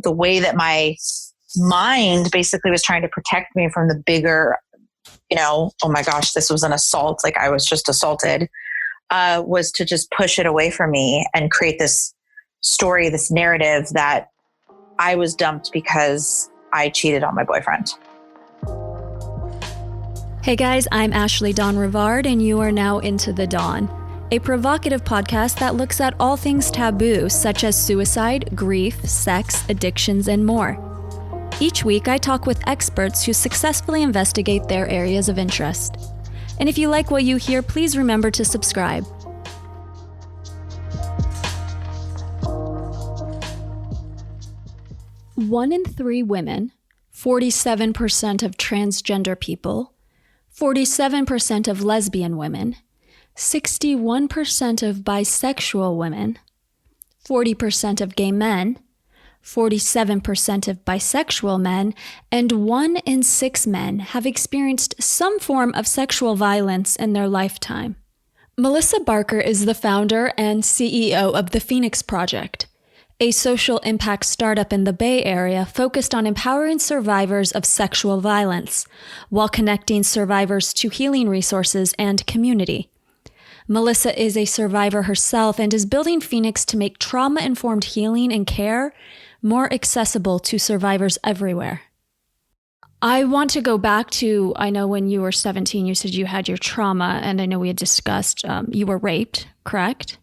the way that my mind basically was trying to protect me from the bigger, oh my gosh, this was an assault. Like I was just assaulted, was to just push it away from me and create this story, this narrative that I was dumped because I cheated on my boyfriend. Hey guys, I'm Ashley Dawn Rivard, and you are now Into the Dawn, a provocative podcast that looks at all things taboo, such as suicide, grief, sex, addictions, and more. Each week, I talk with experts who successfully investigate their areas of interest. And if you like what you hear, please remember to subscribe. One in 3 women, 47% of transgender people, 47% of lesbian women, 61% of bisexual women, 40% of gay men, 47% of bisexual men, and 1 in 6 men have experienced some form of sexual violence in their lifetime. Melissa Barker is the founder and CEO of the Phoenix Project, a social impact startup in the Bay Area focused on empowering survivors of sexual violence while connecting survivors to healing resources and community. Melissa is a survivor herself and is building Phoenix to make trauma-informed healing and care more accessible to survivors everywhere. I want to go back to, I know when you were 17, you said you had your trauma, and I know we had discussed you were raped, correct?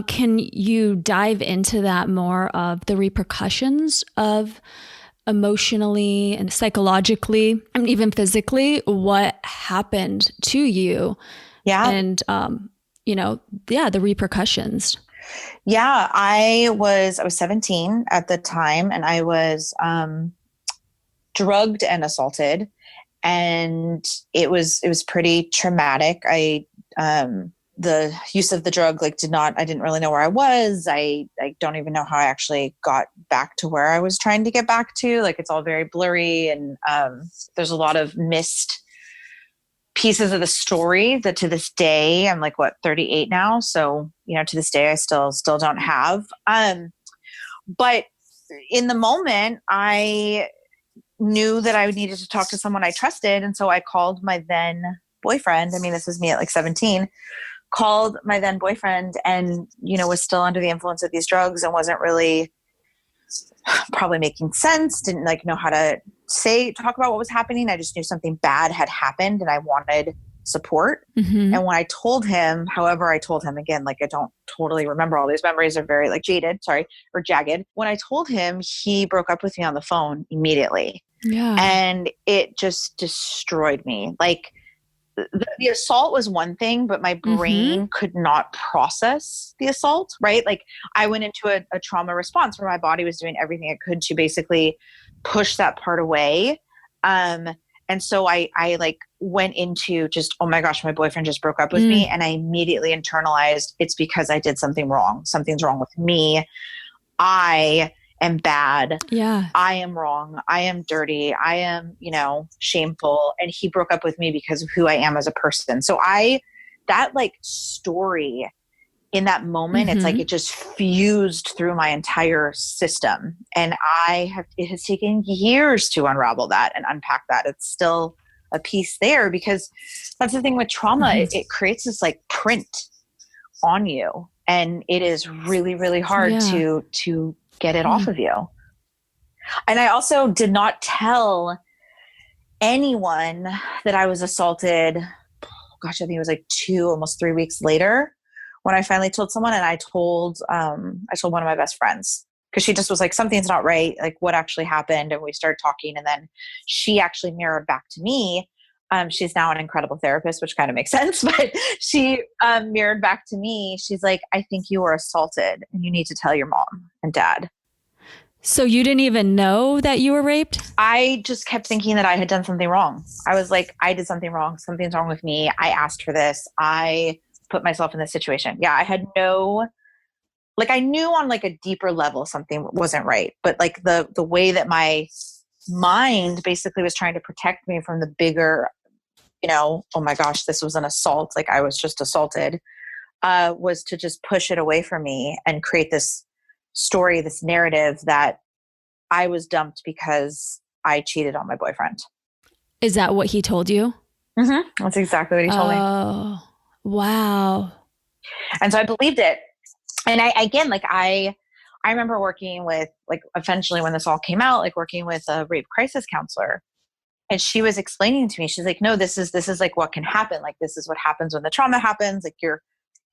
Can you dive into that more of the repercussions of emotionally and psychologically and even physically what happened to you? Yeah. And, the repercussions. Yeah, I was 17 at the time, and I was drugged and assaulted, and it was pretty traumatic. The use of the drug, I didn't really know where I was. I don't even know how I actually got back to where I was trying to get back to. It's all very blurry, and there's a lot of missed pieces of the story that to this day, I'm 38 now. So, to this day, I still don't have. But in the moment, I knew that I needed to talk to someone I trusted. And so I called my then boyfriend. I mean, this was me at 17, called my then boyfriend and, was still under the influence of these drugs and wasn't really probably making sense. Didn't know how to talk about what was happening. I just knew something bad had happened and I wanted support. Mm-hmm. And when I told him, again, I don't totally remember, all these memories are very jagged. When I told him, he broke up with me on the phone immediately. Yeah. And it just destroyed me. The assault was one thing, but my brain could not process the assault, right? I went into a trauma response where my body was doing everything it could to basically push that part away. And so I went into just, oh my gosh, my boyfriend just broke up with me. And I immediately internalized, it's because I did something wrong. Something's wrong with me. I am bad. Yeah. I am wrong. I am dirty. I am, shameful. And he broke up with me because of who I am as a person. So that story in that moment, it's it just fused through my entire system. And it has taken years to unravel that and unpack that. It's still a piece there because that's the thing with trauma. It creates this print on you. And it is really, really hard to get it off of you. And I also did not tell anyone that I was assaulted. Gosh, I think it was 2, almost 3 weeks later when I finally told someone. And I told one of my best friends because she just was something's not right. What actually happened? And we started talking. And then she actually mirrored back to me. She's now an incredible therapist, which kind of makes sense, but she mirrored back to me. She's like, I think you were assaulted and you need to tell your mom and dad. So you didn't even know that you were raped? I just kept thinking that I had done something wrong. I was like, I did something wrong. Something's wrong with me. I asked for this. I put myself in this situation. Yeah, I had I knew on a deeper level something wasn't right. But the way that my mind basically was trying to protect me from the bigger, oh my gosh, this was an assault. I was just assaulted, was to just push it away from me and create this story, this narrative that I was dumped because I cheated on my boyfriend. Is that what he told you? That's exactly what he told me. Oh, wow. And so I believed it. And I remember working with, like, eventually when this all came out, like working with a rape crisis counselor. And she was explaining to me, she's like, no, this is like what can happen. Like, this is what happens when the trauma happens. Like,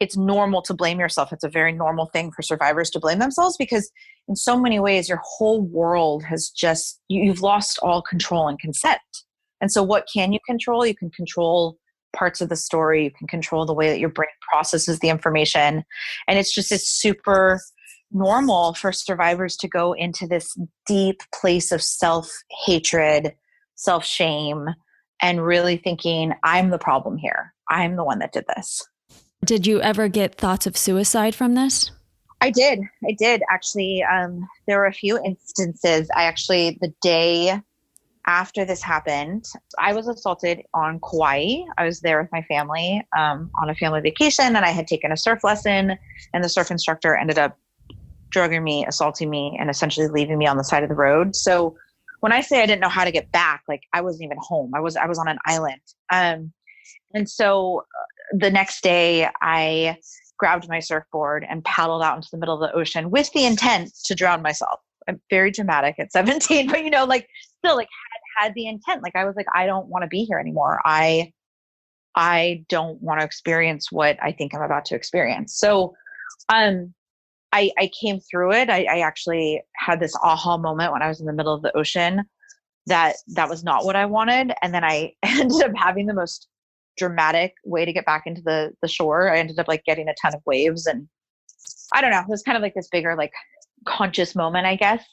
it's normal to blame yourself. It's a very normal thing for survivors to blame themselves, because in so many ways, your whole world has you've lost all control and consent. And so what can you control? You can control parts of the story. You can control the way that your brain processes the information. And it's super normal for survivors to go into this deep place of self-hatred, self-shame, and really thinking, I'm the problem here. I'm the one that did this. Did you ever get thoughts of suicide from this? I did actually. There were a few instances. The day after this happened, I was assaulted on Kauai. I was there with my family on a family vacation, and I had taken a surf lesson, and the surf instructor ended up drugging me, assaulting me, and essentially leaving me on the side of the road. So when I say I didn't know how to get back, like, I wasn't even home. I was on an island. And so the next day I grabbed my surfboard and paddled out into the middle of the ocean with the intent to drown myself. I'm very dramatic at 17, but like, still, like, had the intent. Like, I was like, I don't want to be here anymore. I don't want to experience what I think I'm about to experience. So, I came through it. I actually had this aha moment when I was in the middle of the ocean that was not what I wanted. And then I ended up having the most dramatic way to get back into the shore. I ended up, like, getting a ton of waves, and I don't know, it was kind of like this bigger, like, conscious moment, I guess.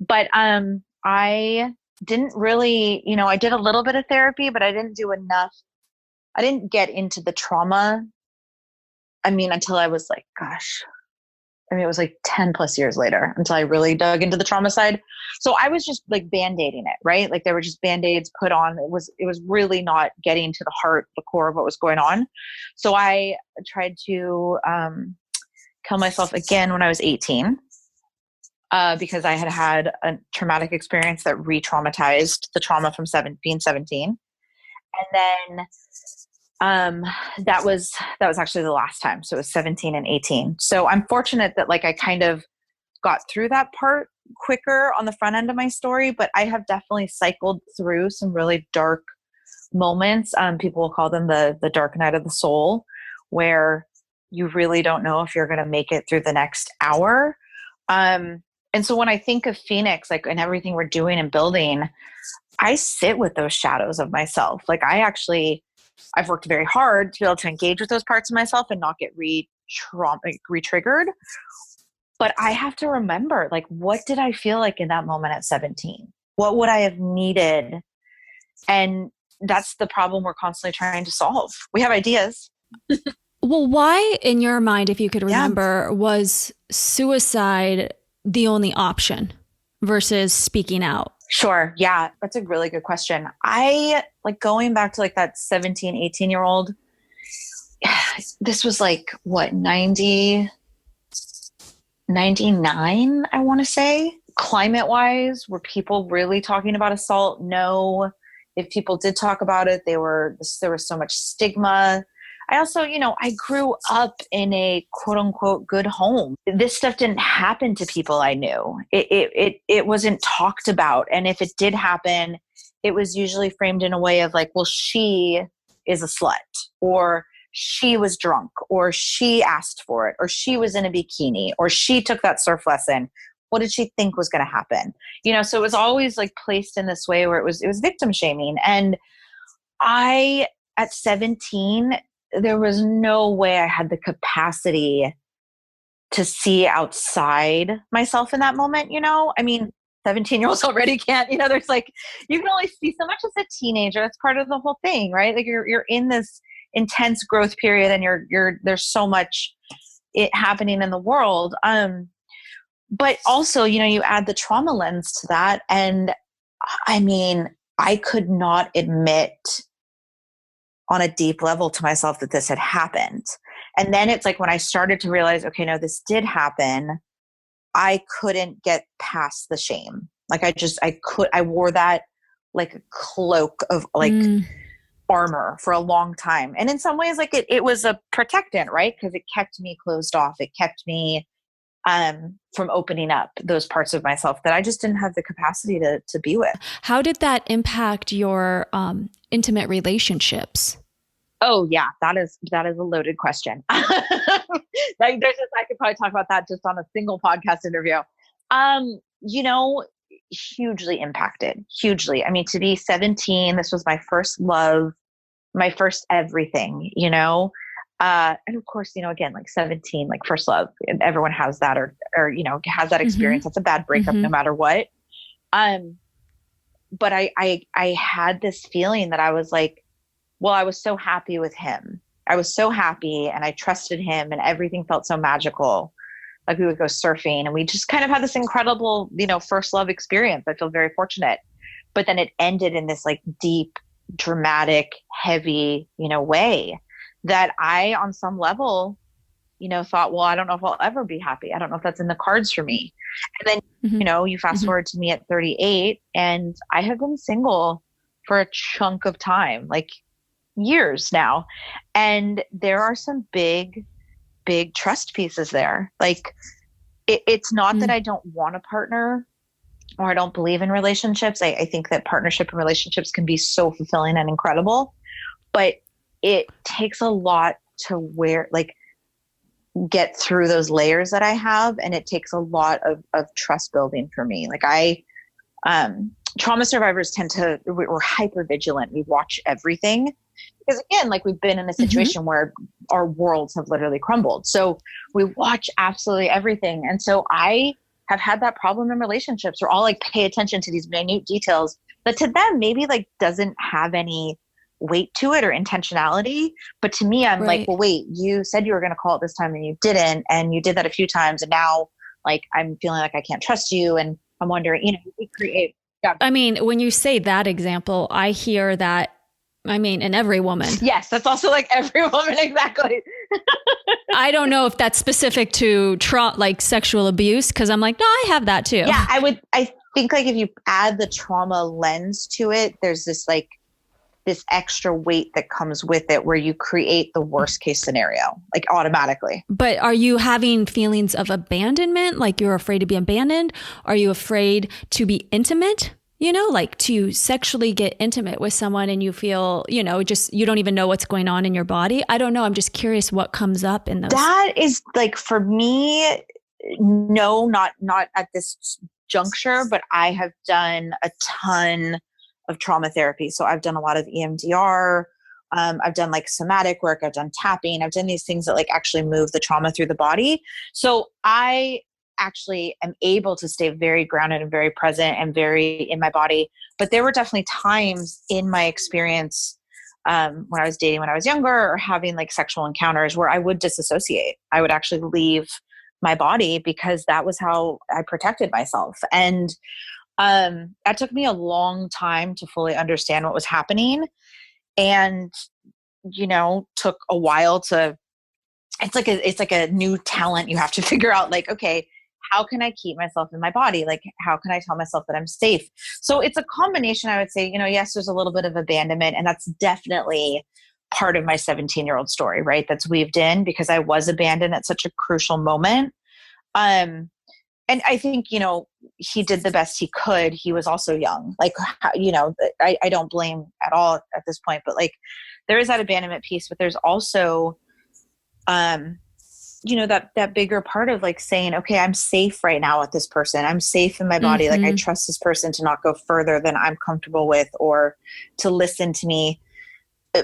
But I didn't really, I did a little bit of therapy, but I didn't do enough. I didn't get into the trauma, until I was like, it was like 10 plus years later until I really dug into the trauma side. So I was just, like, band-aiding it, right? Like, there were just band-aids put on. It was really not getting to the heart, the core of what was going on. So I tried to kill myself again when I was 18 because I had a traumatic experience that re-traumatized the trauma from being 17. And then that was actually the last time. So it was 17 and 18. So I'm fortunate that, like, I kind of got through that part quicker on the front end of my story, but I have definitely cycled through some really dark moments. People will call them the dark night of the soul, where you really don't know if you're going to make it through the next hour. And so when I think of Phoenix, like, and everything we're doing and building, I sit with those shadows of myself. Like, I've worked very hard to be able to engage with those parts of myself and not get re-triggered. But I have to remember, like, what did I feel like in that moment at 17? What would I have needed? And that's the problem we're constantly trying to solve. We have ideas. Well, why, in your mind, if you could remember, was suicide the only option versus speaking out? Sure. Yeah. That's a really good question. I, like, going back to, like, that 17, 18-year-old, this was like, what, 99, I want to say. Climate wise, were people really talking about assault? No. If people did talk about it, there was so much stigma. I also, I grew up in a quote unquote good home. This stuff didn't happen to people I knew. It wasn't talked about. And if it did happen, it was usually framed in a way of, like, well, she is a slut, or she was drunk, or she asked for it, or she was in a bikini, or she took that surf lesson. What did she think was going to happen? So it was always, like, placed in this way where it was victim shaming. And at 17, there was no way I had the capacity to see outside myself in that moment. 17-year-olds already can't, there's, like, you can only see so much as a teenager. That's part of the whole thing, right? Like, you're in this intense growth period, and there's so much happening in the world. But also, you add the trauma lens to that. And I could not admit on a deep level to myself that this had happened. And then it's like, when I started to realize, okay, no, this did happen, I couldn't get past the shame. Like I wore that like a cloak of like armor for a long time. And in some ways, like it was a protectant, right? Because it kept me closed off. It kept me from opening up those parts of myself that I just didn't have the capacity to be with. How did that impact your intimate relationships? Oh yeah, that is a loaded question. Like I could probably talk about that just on a single podcast interview. You know, hugely impacted, hugely. I mean, to be 17, this was my first love, my first everything, you know? And of course, you know, again, like 17, like first love, and everyone has that or, you know, has that experience. That's a bad breakup no matter what. But I had this feeling that I was like, well, I was so happy with him. I was so happy and I trusted him and everything felt so magical. Like we would go surfing and we just kind of had this incredible, you know, first love experience. I feel very fortunate. But then it ended in this like deep, dramatic, heavy, you know, way that I, on some level, you know, thought, well, I don't know if I'll ever be happy. I don't know if that's in the cards for me. And then, you know, you fast forward to me at 38 and I have been single for a chunk of time, like years now. And there are some big trust pieces there. Like it's not that I don't want a partner or I don't believe in relationships. I think that partnership and relationships can be so fulfilling and incredible, but it takes a lot to get through those layers that I have. And it takes a lot of trust building for me. Like trauma survivors we're hyper vigilant. We watch everything because again, like we've been in a situation where our worlds have literally crumbled. So we watch absolutely everything. And so I have had that problem in relationships where I'll like pay attention to these minute details that to them maybe like doesn't have any weight to it or intentionality. But to me, I'm like, well, wait, you said you were going to call it this time and you didn't. And you did that a few times. And now like, I'm feeling like I can't trust you. And I'm wondering, you know, we create. Yeah. I mean, when you say that example, I hear that, I mean, in every woman. Yes, that's also like every woman. Exactly. I don't know if that's specific to like sexual abuse. Cause I'm like, no, I have that too. Yeah. I think like if you add the trauma lens to it, there's this like, this extra weight that comes with it where you create the worst case scenario, like automatically. But are you having feelings of abandonment? Like you're afraid to be abandoned? Are you afraid to be intimate? You know, like to sexually get intimate with someone and you feel, you know, just, you don't even know what's going on in your body. I don't know. I'm just curious what comes up in those. That is like, for me, no, not at this juncture, but I have done a ton of trauma therapy. So I've done a lot of EMDR. I've done like somatic work. I've done tapping. I've done these things that like actually move the trauma through the body. So I actually am able to stay very grounded and very present and very in my body. But there were definitely times in my experience when I was dating when I was younger or having like sexual encounters where I would disassociate. I would actually leave my body because that was how I protected myself. And that took me a long time to fully understand what was happening. And, you know, took a while it's like a new talent. You have to figure out like, okay, how can I keep myself in my body? Like, how can I tell myself that I'm safe? So it's a combination, I would say, you know, yes, there's a little bit of abandonment and that's definitely part of my 17-year-old story, right? That's weaved in because I was abandoned at such a crucial moment. And I think, you know, he did the best he could. He was also young. Like, you know, I don't blame at all at this point, but like there is that abandonment piece, but there's also, you know, that bigger part of like saying, okay, I'm safe right now with this person. I'm safe in my body. Like I trust this person to not go further than I'm comfortable with or to listen to me.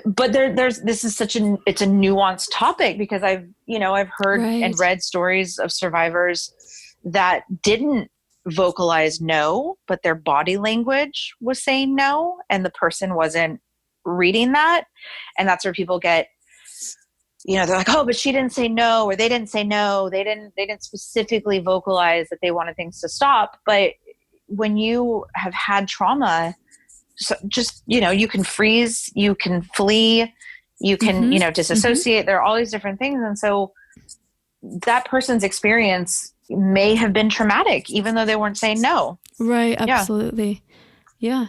But this is it's a nuanced topic because I've heard and read stories of survivors that didn't vocalize no, but their body language was saying no, and the person wasn't reading that. And that's where people get, you know, they're like, oh, but she didn't say no, or they didn't say no. They didn't specifically vocalize that they wanted things to stop. But when you have had trauma, so just, you know, you can freeze, you can flee, you can, you know, disassociate. There are all these different things. And so that person's experience may have been traumatic, even though they weren't saying no. Right. Yeah. Absolutely. Yeah.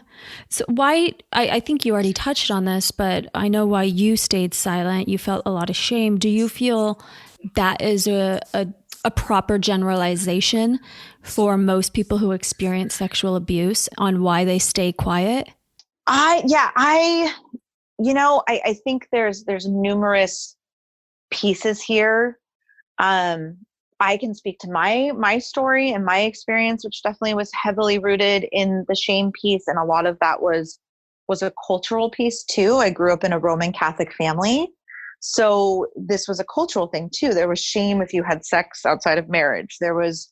So why, I think you already touched on this, but I know why you stayed silent. You felt a lot of shame. Do you feel that is a proper generalization for most people who experience sexual abuse on why they stay quiet? I I think there's numerous pieces here. Um, I can speak to my story and my experience, which definitely was heavily rooted in the shame piece, and a lot of that was a cultural piece too. I grew up in a Roman Catholic family, so this was a cultural thing too. There was shame if you had sex outside of marriage. There was,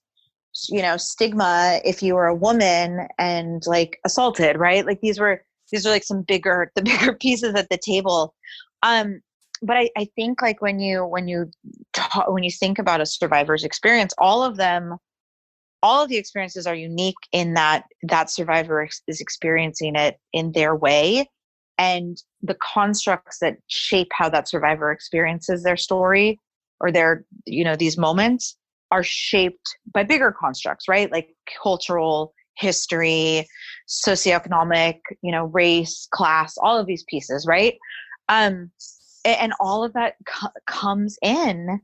stigma if you were a woman and like assaulted, right? Like these are like the bigger pieces at the table. Um, but I think like when you think about a survivor's experience, all of the experiences are unique in that survivor is experiencing it in their way, and the constructs that shape how that survivor experiences their story or their these moments are shaped by bigger constructs, right? Like cultural history, socioeconomic, race, class, all of these pieces, right? um and all of that comes in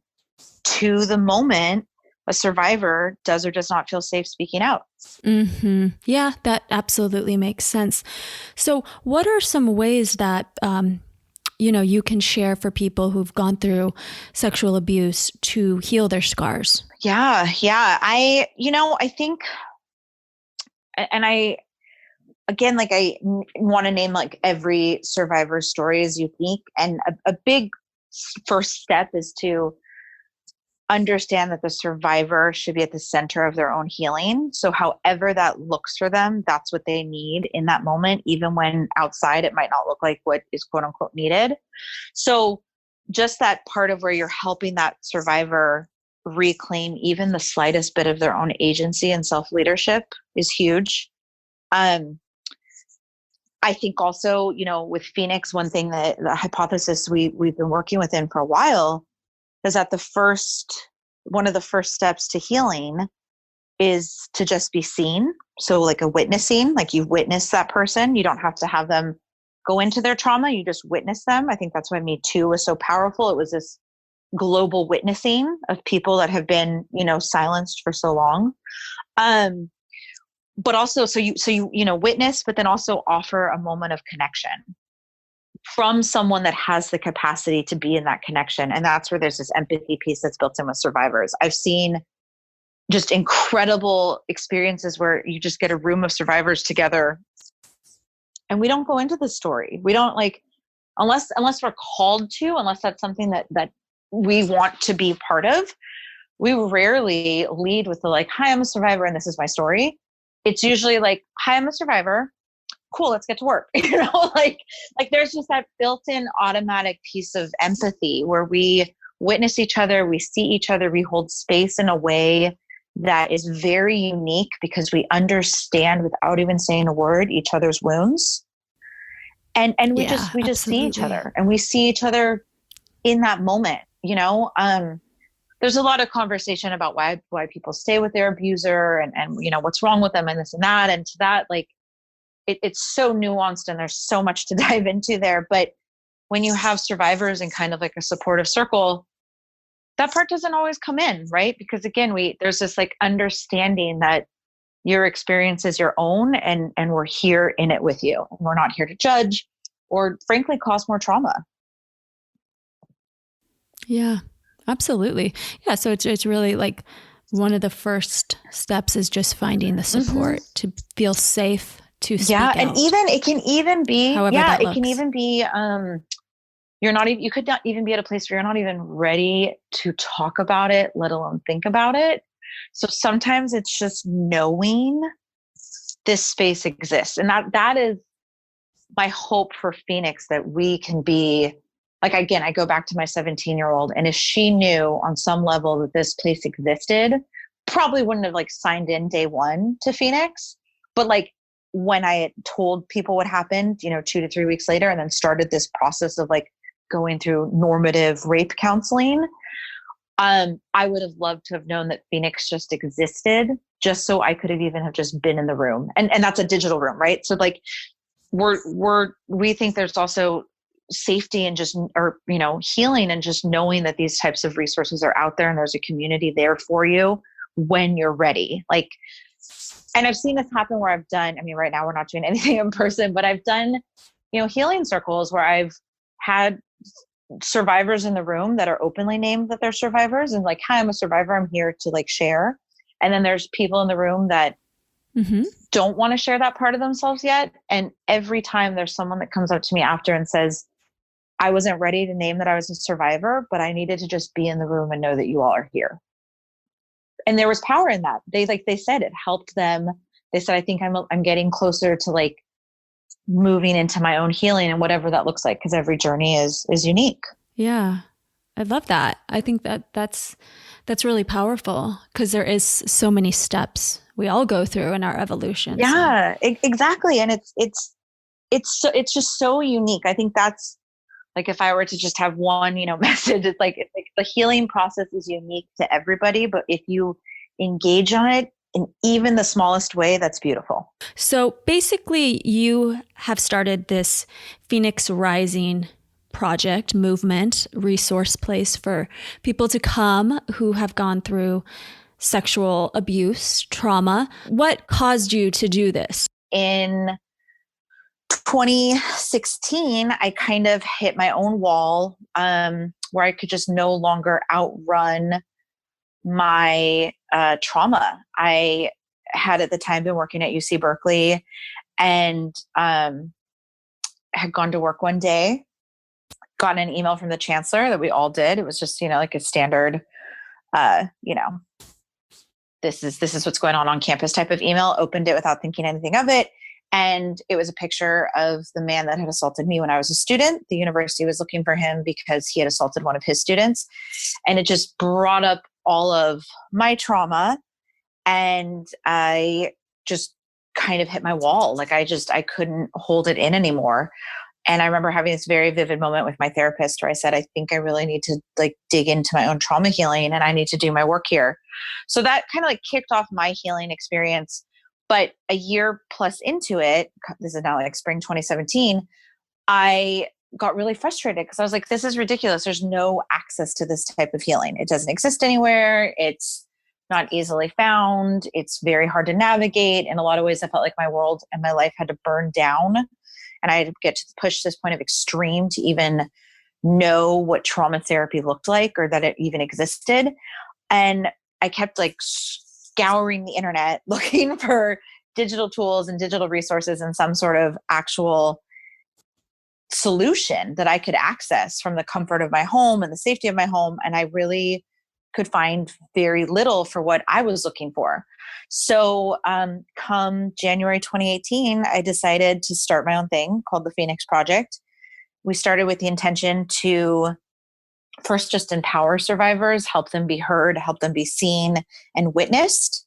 to the moment a survivor does or does not feel safe speaking out. Yeah, that absolutely makes sense. So, what are some ways that you can share for people who've gone through sexual abuse to heal their scars? Yeah. I think, and I, again, like want to name like every survivor's story is unique. And a big first step is to understand that the survivor should be at the center of their own healing. So however that looks for them, that's what they need in that moment, even when outside it might not look like what is quote unquote needed. So just that part of where you're helping that survivor reclaim even the slightest bit of their own agency and self-leadership is huge. I think also, with Phoenix, one thing that the hypothesis we've been working within for a while is that one of the first steps to healing is to just be seen. So like a witnessing, like you've witnessed that person. You don't have to have them go into their trauma. You just witness them. I think that's why Me Too was so powerful. It was this global witnessing of people that have been, silenced for so long. But also, so you witness, but then also offer a moment of connection from someone that has the capacity to be in that connection. And that's where there's this empathy piece that's built in with survivors. I've seen just incredible experiences where you just get a room of survivors together and we don't go into the story. We don't unless we're called to, unless that's something that we want to be part of, we rarely lead with the like, hi, I'm a survivor and this is my story. It's usually like, hi, I'm a survivor. Cool, let's get to work. Like there's just that built-in automatic piece of empathy where we witness each other, we see each other, we hold space in a way that is very unique because we understand without even saying a word each other's wounds. And we just see each other and we see each other in that moment, there's a lot of conversation about why people stay with their abuser and what's wrong with them and this and that. And to that, like, it's so nuanced and there's so much to dive into there. But when you have survivors and kind of like a supportive circle, that part doesn't always come in, right? Because again, there's this like understanding that your experience is your own and we're here in it with you. We're not here to judge or frankly cause more trauma. Yeah, absolutely. Yeah. So it's really like one of the first steps is just finding the support to feel safe to speak out. And even it can even be you could not even be at a place where you're not even ready to talk about it, let alone think about it. So sometimes it's just knowing this space exists. And that is my hope for Phoenix, that we can be like, again, I go back to my 17-year-old, and if she knew on some level that this place existed, probably wouldn't have like signed in day one to Phoenix. But like when I had told people what happened, 2 to 3 weeks later, and then started this process of like going through normative rape counseling, I would have loved to have known that Phoenix just existed just so I could have even have just been in the room. And that's a digital room, right? So like we think there's also safety and just, or, you know, healing and just knowing that these types of resources are out there and there's a community there for you when you're ready. Like, and I've seen this happen where I've done, I mean, right now we're not doing anything in person, but I've done, you know, healing circles where I've had survivors in the room that are openly named that they're survivors and like, hi, I'm a survivor. I'm here to like share. And then there's people in the room that don't want to share that part of themselves yet. And every time there's someone that comes up to me after and says, I wasn't ready to name that I was a survivor, but I needed to just be in the room and know that you all are here. And there was power in that. They said it helped them. They said, I think I'm getting closer to like moving into my own healing and whatever that looks like. Cause every journey is unique. Yeah. I love that. I think that's really powerful because there is so many steps we all go through in our evolution. Yeah, exactly. And it's just so unique. I think that's like, if I were to just have one, you know, message, it's like the healing process is unique to everybody, but if you engage on it in even the smallest way, that's beautiful. So basically you have started this Phoenix Rising project, movement, resource place for people to come who have gone through sexual abuse, trauma. What caused you to do this? In 2016, I kind of hit my own wall where I could just no longer outrun my trauma. I had at the time been working at UC Berkeley and had gone to work one day, gotten an email from the chancellor that we all did. It was just, you know, like a standard, you know, this is what's going on campus type of email. Opened it without thinking anything of it. And it was a picture of the man that had assaulted me when I was a student. The university was looking for him because he had assaulted one of his students. And it just brought up all of my trauma. And I just kind of hit my wall. Like I couldn't hold it in anymore. And I remember having this very vivid moment with my therapist where I said, I think I really need to like dig into my own trauma healing and I need to do my work here. So that kind of like kicked off my healing experience. But a year plus into it, this is now like spring 2017, I got really frustrated because I was like, this is ridiculous. There's no access to this type of healing. It doesn't exist anywhere. It's not easily found. It's very hard to navigate. In a lot of ways, I felt like my world and my life had to burn down. And I had to get to push this point of extreme to even know what trauma therapy looked like or that it even existed. And I kept like scouring the internet looking for digital tools and digital resources and some sort of actual solution that I could access from the comfort of my home and the safety of my home. And I really could find very little for what I was looking for. So come January 2018, I decided to start my own thing called the Phoenix Project. We started with the intention to first just empower survivors, help them be heard, help them be seen and witnessed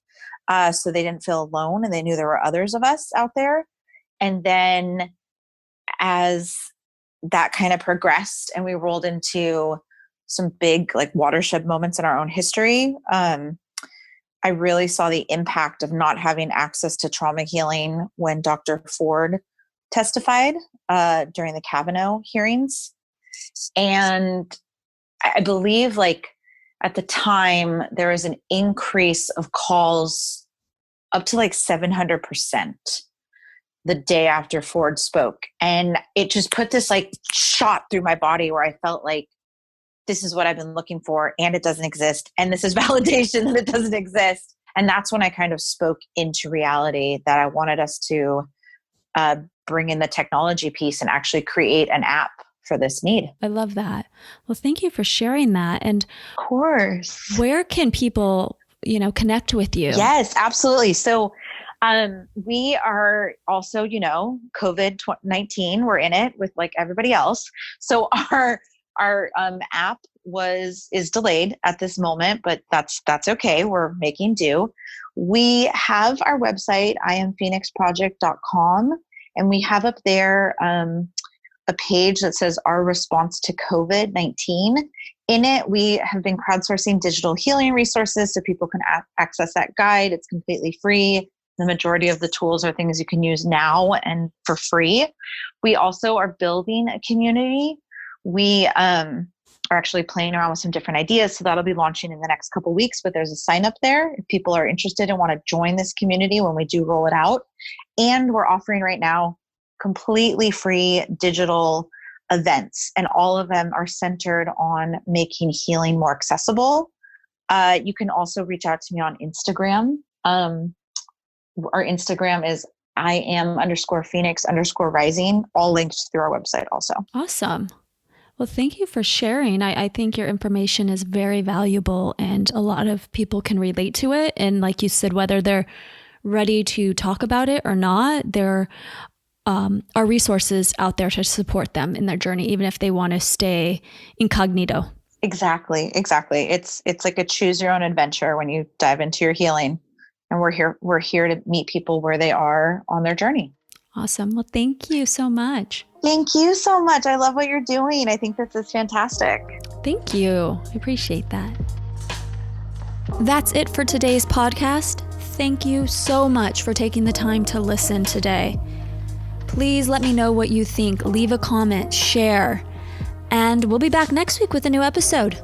so they didn't feel alone and they knew there were others of us out there. And then as that kind of progressed and we rolled into some big like watershed moments in our own history, I really saw the impact of not having access to trauma healing when Dr. Ford testified during the Kavanaugh hearings. And I believe like at the time there was an increase of calls up to like 700% the day after Ford spoke. And it just put this like shot through my body where I felt like this is what I've been looking for and it doesn't exist. And this is validation that it doesn't exist. And that's when I kind of spoke into reality that I wanted us to bring in the technology piece and actually create an app for this need. I love that. Well, thank you for sharing that. And of course, where can people, connect with you? Yes, absolutely. So we are also, COVID-19, we're in it with like everybody else. So our app is delayed at this moment, but that's okay. We're making do. We have our website, iamphoenixproject.com, and we have up there a a page that says Our Response to COVID-19. In it, we have been crowdsourcing digital healing resources so people can access that guide. It's completely free. The majority of the tools are things you can use now and for free. We also are building a community. We are actually playing around with some different ideas. So that'll be launching in the next couple of weeks, but there's a sign up there if people are interested and want to join this community when we do roll it out. And we're offering right now completely free digital events, and all of them are centered on making healing more accessible. You can also reach out to me on Instagram. Our Instagram is IAM_Phoenix_rising, all linked through our website also. Awesome. Well, thank you for sharing. I think your information is very valuable and a lot of people can relate to it. And like you said, whether they're ready to talk about it or not, there are resources out there to support them in their journey, even if they want to stay incognito. Exactly. It's like a choose your own adventure when you dive into your healing. And we're here to meet people where they are on their journey. Awesome. Well, thank you so much. Thank you so much. I love what you're doing. I think this is fantastic. Thank you. I appreciate that. That's it for today's podcast. Thank you so much for taking the time to listen today. Please let me know what you think. Leave a comment, share, and we'll be back next week with a new episode.